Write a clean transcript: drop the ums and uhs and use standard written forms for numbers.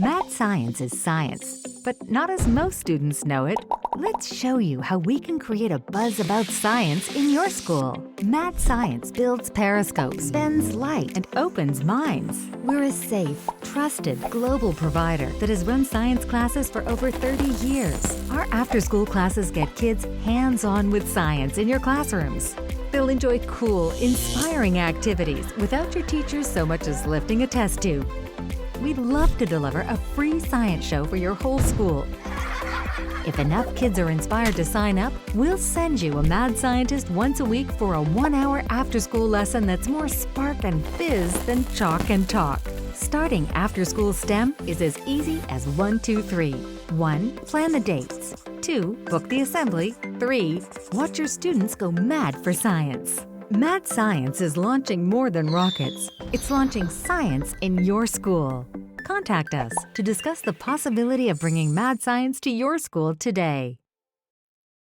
Mad science is science, but not as most students know it. Let's show you how we can create a buzz about science in your school. Mad Science builds periscopes, bends light, and opens minds. We're a safe, trusted, global provider that has run science classes for over 30 years. Our after-school classes get kids hands-on with science in your classrooms. They'll enjoy cool, inspiring activities without your teachers so much as lifting a test tube. We'd love to deliver a free science show for your whole school. If enough kids are inspired to sign up, we'll send you a mad scientist once a week for a 1-hour after-school lesson that's more spark and fizz than chalk and talk. Starting after-school STEM is as easy as 1, 2, 3. 1. Plan the dates. 2. Book the assembly. 3. Watch your students go mad for science. Mad Science is launching more than rockets. It's launching science in your school. Contact us to discuss the possibility of bringing Mad Science to your school today.